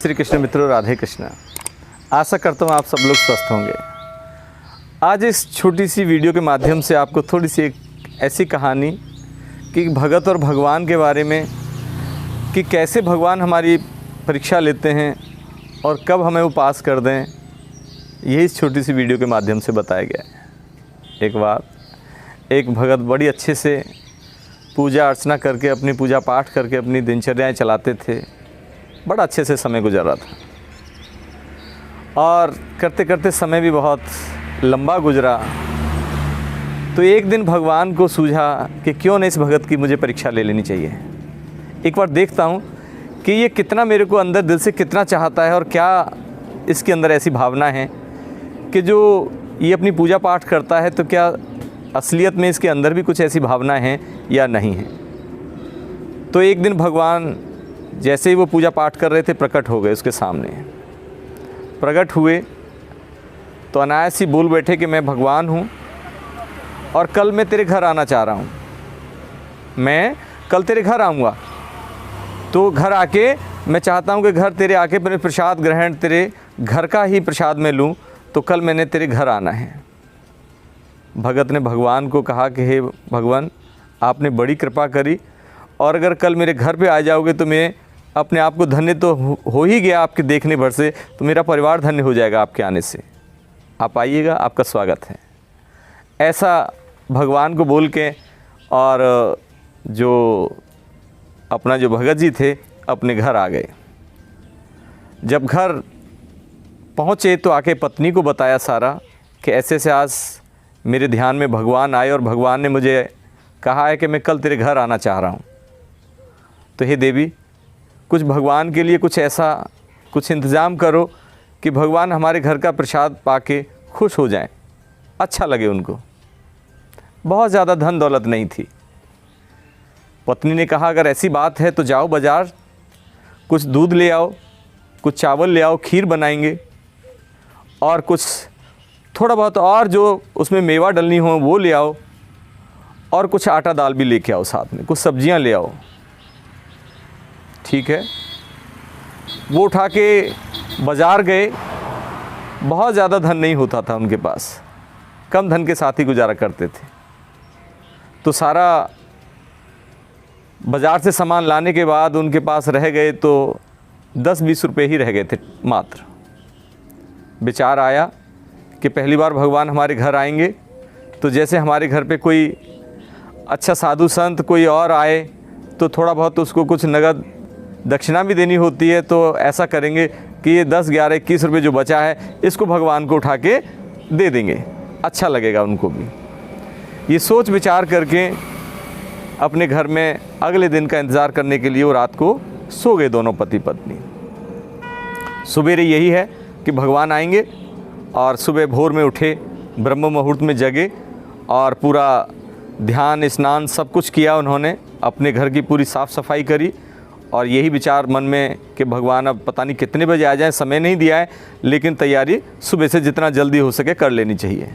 श्री कृष्ण मित्रों, राधे कृष्णा। आशा करता हूँ आप सब लोग स्वस्थ होंगे। आज इस छोटी सी वीडियो के माध्यम से आपको थोड़ी सी एक ऐसी कहानी कि भगत और भगवान के बारे में, कि कैसे भगवान हमारी परीक्षा लेते हैं और कब हमें वो पास कर दें, यही इस छोटी सी वीडियो के माध्यम से बताया गया है। एक बार एक भगत बड़ी अच्छे से पूजा अर्चना करके, अपनी पूजा पाठ करके अपनी दिनचर्याएं चलाते थे। बड़ा अच्छे से समय गुजर रहा था और करते करते समय भी बहुत लंबा गुजरा। तो एक दिन भगवान को सूझा कि क्यों नहीं इस भगत की मुझे परीक्षा ले लेनी चाहिए। एक बार देखता हूँ कि ये कितना मेरे को अंदर दिल से कितना चाहता है और क्या इसके अंदर ऐसी भावना है कि जो ये अपनी पूजा पाठ करता है, तो क्या असलियत में इसके अंदर भी कुछ ऐसी भावना है या नहीं है। तो एक दिन भगवान जैसे ही वो पूजा पाठ कर रहे थे, प्रकट हो गए उसके सामने। प्रकट हुए तो अनायास ही बोल बैठे कि मैं भगवान हूँ और कल मैं तेरे घर आना चाह रहा हूँ। मैं कल तेरे घर आऊँगा, तो घर आके मैं चाहता हूँ कि घर तेरे आके मेरे प्रसाद ग्रहण, तेरे घर का ही प्रसाद मैं लूँ, तो कल मैंने तेरे घर आना है। भगत ने भगवान को कहा कि हे भगवान, आपने बड़ी कृपा करी और अगर कल मेरे घर पे आ जाओगे तो मैं अपने आप को धन्य तो हो ही गया आपके देखने भर से, तो मेरा परिवार धन्य हो जाएगा आपके आने से। आप आइएगा, आपका स्वागत है। ऐसा भगवान को बोल के और जो अपना जो भगत जी थे अपने घर आ गए। जब घर पहुँचे तो आके पत्नी को बताया सारा कि ऐसे से आज मेरे ध्यान में भगवान आए और भगवान ने मुझे कहा है कि मैं कल तेरे घर आना चाह रहा हूँ। तो हे देवी, कुछ भगवान के लिए कुछ ऐसा कुछ इंतज़ाम करो कि भगवान हमारे घर का प्रसाद पाके खुश हो जाएं, अच्छा लगे उनको। बहुत ज़्यादा धन दौलत नहीं थी। पत्नी ने कहा अगर ऐसी बात है तो जाओ बाज़ार, कुछ दूध ले आओ, कुछ चावल ले आओ, खीर बनाएंगे और कुछ थोड़ा बहुत और जो उसमें मेवा डलनी हो वो ले आओ और कुछ आटा दाल भी लेके आओ, साथ में कुछ सब्जियां ले आओ। ठीक है। वो उठा के बाज़ार गए। बहुत ज़्यादा धन नहीं होता था उनके पास, कम धन के साथ ही गुजारा करते थे। तो सारा बाज़ार से सामान लाने के बाद उनके पास रह गए तो 10-20 रुपये ही रह गए थे मात्र। विचार आया कि पहली बार भगवान हमारे घर आएंगे, तो जैसे हमारे घर पे कोई अच्छा साधु संत कोई और आए तो थोड़ा बहुत उसको कुछ नगद दक्षिणा भी देनी होती है। तो ऐसा करेंगे कि ये 10, 11, 21 रुपये जो बचा है इसको भगवान को उठा के दे देंगे, अच्छा लगेगा उनको भी। ये सोच विचार करके अपने घर में अगले दिन का इंतज़ार करने के लिए वो रात को सो गए दोनों पति पत्नी। सवेरे यही है कि भगवान आएंगे और सुबह भोर में उठे, ब्रह्म मुहूर्त में जगे और पूरा ध्यान स्नान सब कुछ किया उन्होंने, अपने घर की पूरी साफ़ सफाई करी और यही विचार मन में कि भगवान अब पता नहीं कितने बजे आ जाएं, समय नहीं दिया है, लेकिन तैयारी सुबह से जितना जल्दी हो सके कर लेनी चाहिए।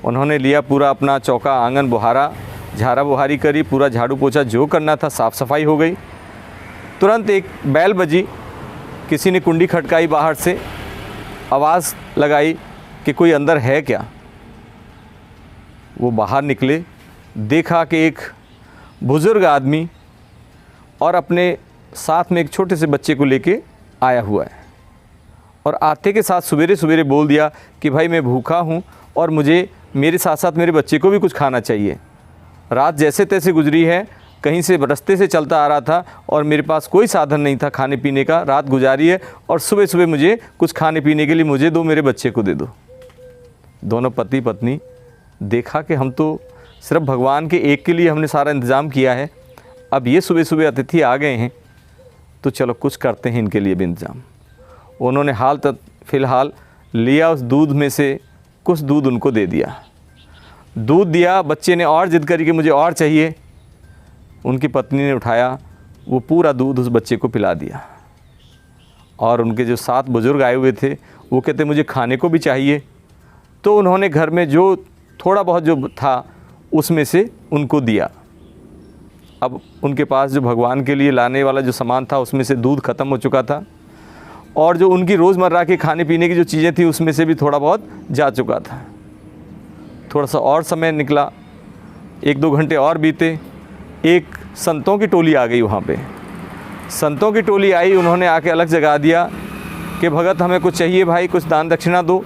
उन्होंने लिया पूरा अपना चौका आंगन बुहारा, झाड़ा बुहारी करी, पूरा झाड़ू पोछा जो करना था, साफ़ सफाई हो गई। तुरंत एक बैल बजी, किसी ने कुंडी खटकाई, बाहर से आवाज़ लगाई कि कोई अंदर है क्या। वो बाहर निकले, देखा कि एक बुज़ुर्ग आदमी और अपने साथ में एक छोटे से बच्चे को लेके आया हुआ है और आते के साथ सवेरे सवेरे बोल दिया कि भाई मैं भूखा हूँ और मुझे मेरे साथ साथ मेरे बच्चे को भी कुछ खाना चाहिए। रात जैसे तैसे गुजरी है, कहीं से रास्ते से चलता आ रहा था और मेरे पास कोई साधन नहीं था खाने पीने का, रात गुजारी है और सुबह सुबह मुझे कुछ खाने पीने के लिए मुझे दो, मेरे बच्चे को दे दो। दोनों पति पत्नी देखा कि हम तो सिर्फ भगवान के एक के लिए हमने सारा इंतज़ाम किया है, अब ये सुबह सुबह अतिथि आ गए हैं तो चलो कुछ करते हैं इनके लिए भी इंतज़ाम। उन्होंने हाल तक फ़िलहाल लिया, उस दूध में से कुछ दूध उनको दे दिया। दूध दिया, बच्चे ने और ज़िद करी कि मुझे और चाहिए। उनकी पत्नी ने उठाया, वो पूरा दूध उस बच्चे को पिला दिया और उनके जो 7 बुज़ुर्ग आए हुए थे वो कहते मुझे खाने को भी चाहिए। तो उन्होंने घर में जो थोड़ा बहुत जो था उसमें से उनको दिया। अब उनके पास जो भगवान के लिए लाने वाला जो सामान था उसमें से दूध ख़त्म हो चुका था और जो उनकी रोज़मर्रा के खाने पीने की जो चीज़ें थी उसमें से भी थोड़ा बहुत जा चुका था। थोड़ा सा और समय निकला, 1-2 घंटे और बीते, एक संतों की टोली आ गई वहाँ पे। संतों की टोली आई, उन्होंने आके अलग जगा दिया कि भगत हमें कुछ चाहिए भाई, कुछ दान दक्षिणा दो,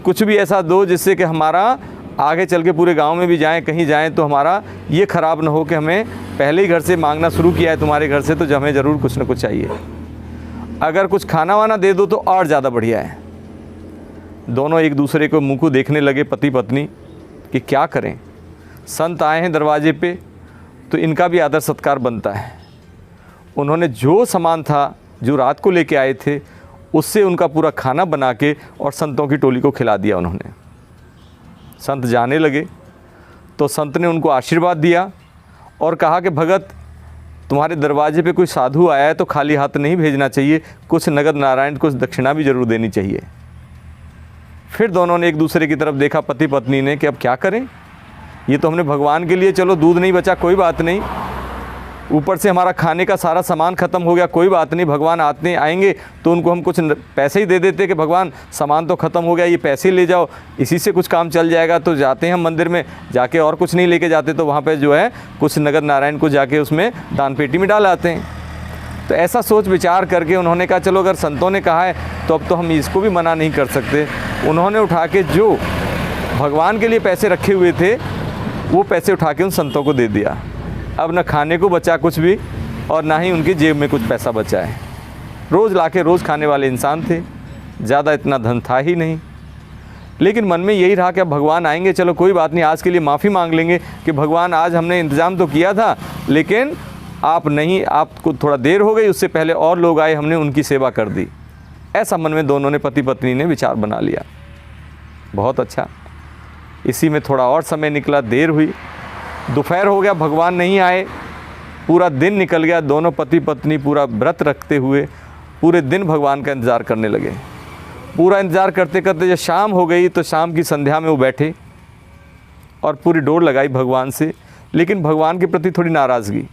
कुछ भी ऐसा दो जिससे कि हमारा आगे चल के पूरे गांव में भी जाएं, कहीं जाएं तो हमारा ये ख़राब ना हो कि हमें पहले ही घर से मांगना शुरू किया है तुम्हारे घर से, तो हमें ज़रूर कुछ ना कुछ चाहिए। अगर कुछ खाना वाना दे दो तो और ज़्यादा बढ़िया है। दोनों एक दूसरे को मुँह को देखने लगे, पति पत्नी, कि क्या करें। संत आए हैं दरवाजे पे तो इनका भी आदर सत्कार बनता है। उन्होंने जो सामान था जो रात को लेके आए थे उससे उनका पूरा खाना बना के और संतों की टोली को खिला दिया उन्होंने। संत जाने लगे तो संत ने उनको आशीर्वाद दिया और कहा कि भगत तुम्हारे दरवाजे पे कोई साधु आया है तो खाली हाथ नहीं भेजना चाहिए, कुछ नगद नारायण, कुछ दक्षिणा भी ज़रूर देनी चाहिए। फिर दोनों ने एक दूसरे की तरफ देखा, पति पत्नी ने, कि अब क्या करें, ये तो हमने भगवान के लिए, चलो दूध नहीं बचा कोई बात नहीं, ऊपर से हमारा खाने का सारा सामान ख़त्म हो गया कोई बात नहीं, भगवान आएंगे तो उनको हम कुछ पैसे ही दे देते कि भगवान सामान तो ख़त्म हो गया, ये पैसे ले जाओ, इसी से कुछ काम चल जाएगा। तो जाते हैं हम मंदिर में, जाके और कुछ नहीं लेके जाते, तो वहाँ पे जो है कुछ नगद नारायण को जाके उसमें दान पेटी में डाल आते हैं। तो ऐसा सोच विचार करके उन्होंने कहा चलो अगर संतों ने कहा है तो अब तो हम इसको भी मना नहीं कर सकते। उन्होंने उठा के जो भगवान के लिए पैसे रखे हुए थे वो पैसे उठा के उन संतों को दे दिया। अब न खाने को बचा कुछ भी और ना ही उनकी जेब में कुछ पैसा बचा है। रोज़ लाके रोज़ खाने वाले इंसान थे, ज़्यादा इतना धन था ही नहीं, लेकिन मन में यही रहा कि अब भगवान आएंगे, चलो कोई बात नहीं, आज के लिए माफ़ी मांग लेंगे कि भगवान आज हमने इंतज़ाम तो किया था लेकिन आप नहीं, आपको थोड़ा देर हो गई, उससे पहले और लोग आए, हमने उनकी सेवा कर दी। ऐसा मन में दोनों ने, पति पत्नी ने विचार बना लिया। बहुत अच्छा। इसी में थोड़ा और समय निकला, देर हुई, दोपहर हो गया, भगवान नहीं आए, पूरा दिन निकल गया। दोनों पति पत्नी पूरा व्रत रखते हुए पूरे दिन भगवान का इंतज़ार करने लगे। पूरा इंतज़ार करते करते जब शाम हो गई तो शाम की संध्या में वो बैठे और पूरी डोर लगाई भगवान से, लेकिन भगवान के प्रति थोड़ी नाराज़गी,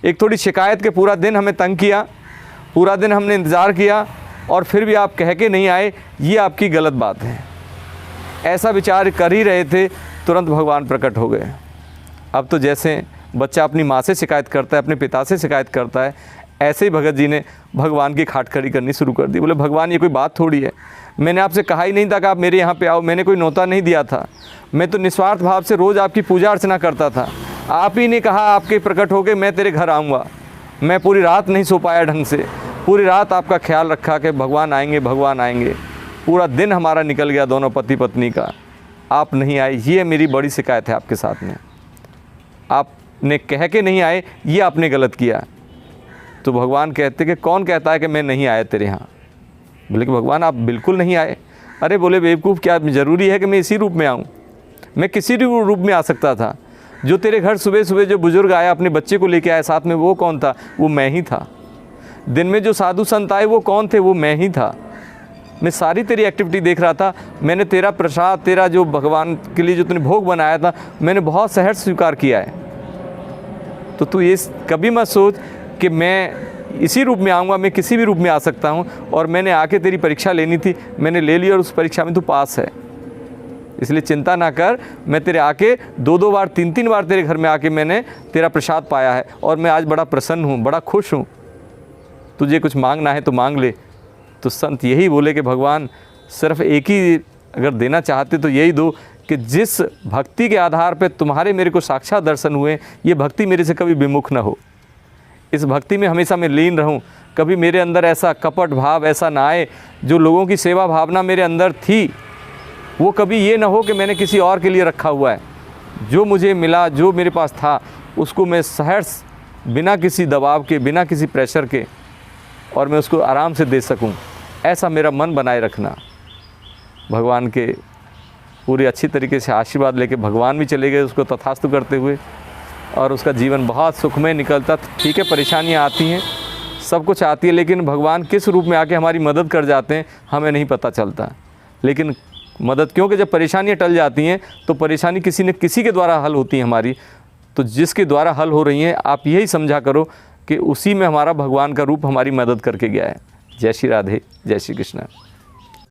एक थोड़ी शिकायत के पूरा दिन हमें तंग किया, पूरा दिन हमने इंतज़ार किया और फिर भी आप कह के नहीं आए, ये आपकी गलत बात है। ऐसा विचार कर ही रहे थे, तुरंत भगवान प्रकट हो गए। अब तो जैसे बच्चा अपनी माँ से शिकायत करता है, अपने पिता से शिकायत करता है, ऐसे ही भगत जी ने भगवान की खाट खड़ी करनी शुरू कर दी। बोले भगवान ये कोई बात थोड़ी है, मैंने आपसे कहा ही नहीं था कि आप मेरे यहाँ पे आओ, मैंने कोई न्योता नहीं दिया था, मैं तो निस्वार्थ भाव से रोज़ आपकी पूजा अर्चना करता था, आप ही ने कहा आपके प्रकट हो गए मैं तेरे घर आऊँगा। मैं पूरी रात नहीं सो पाया ढंग से, पूरी रात आपका ख्याल रखा कि भगवान आएंगे भगवान आएंगे, पूरा दिन हमारा निकल गया दोनों पति पत्नी का, आप नहीं आए, ये मेरी बड़ी शिकायत है आपके साथ में, आपने कह के नहीं आए, ये आपने गलत किया। तो भगवान कहते कि कौन कहता है कि मैं नहीं आया तेरे यहाँ? बोले कि भगवान आप बिल्कुल नहीं आए। अरे बोले बेवकूफ़, क्या ज़रूरी है कि मैं इसी रूप में आऊँ? मैं किसी भी रूप में आ सकता था। जो तेरे घर सुबह सुबह जो बुज़ुर्ग आया अपने बच्चे को लेके आया साथ में, वो कौन था? वो मैं ही था। दिन में जो साधु संत आए वो कौन थे? वो मैं ही था। मैं सारी तेरी एक्टिविटी देख रहा था, मैंने तेरा प्रसाद, तेरा जो भगवान के लिए जो तूने भोग बनाया था, मैंने बहुत सहर्ष स्वीकार किया है। तो तू ये कभी मत सोच कि मैं इसी रूप में आऊँगा, मैं किसी भी रूप में आ सकता हूँ। और मैंने आके तेरी परीक्षा लेनी थी, मैंने ले ली और उस परीक्षा में तू पास है, इसलिए चिंता ना कर। मैं तेरे आके 2-2 बार 3-3 बार तेरे घर में आके मैंने तेरा प्रसाद पाया है और मैं आज बड़ा प्रसन्न हूँ, बड़ा खुश हूँ। तुझे कुछ मांगना है तो मांग ले। तो संत यही बोले कि भगवान सिर्फ एक ही अगर देना चाहते तो यही दो कि जिस भक्ति के आधार पे तुम्हारे मेरे को साक्षात दर्शन हुए, ये भक्ति मेरे से कभी विमुख ना हो, इस भक्ति में हमेशा मैं लीन रहूं, कभी मेरे अंदर ऐसा कपट भाव ऐसा ना आए। जो लोगों की सेवा भावना मेरे अंदर थी वो कभी ये ना हो कि मैंने किसी और के लिए रखा हुआ है। जो मुझे मिला, जो मेरे पास था, उसको मैं सहर्ष बिना किसी दबाव के, बिना किसी प्रेशर के, और मैं उसको आराम से दे सकूं, ऐसा मेरा मन बनाए रखना। भगवान के पूरी अच्छी तरीके से आशीर्वाद लेके भगवान भी चले गए उसको तथास्तु करते हुए, और उसका जीवन बहुत सुखमय निकलता। ठीक है, परेशानियां आती हैं, सब कुछ आती है, लेकिन भगवान किस रूप में आके हमारी मदद कर जाते हैं हमें नहीं पता चलता। लेकिन मदद, क्योंकि जब परेशानियां टल जाती हैं तो परेशानी किसी न किसी के द्वारा हल होती है हमारी। तो जिसके द्वारा हल हो रही हैं, आप यही समझा करो कि उसी में हमारा भगवान का रूप हमारी मदद करके गया है। जय श्री राधे, जय श्री कृष्ण।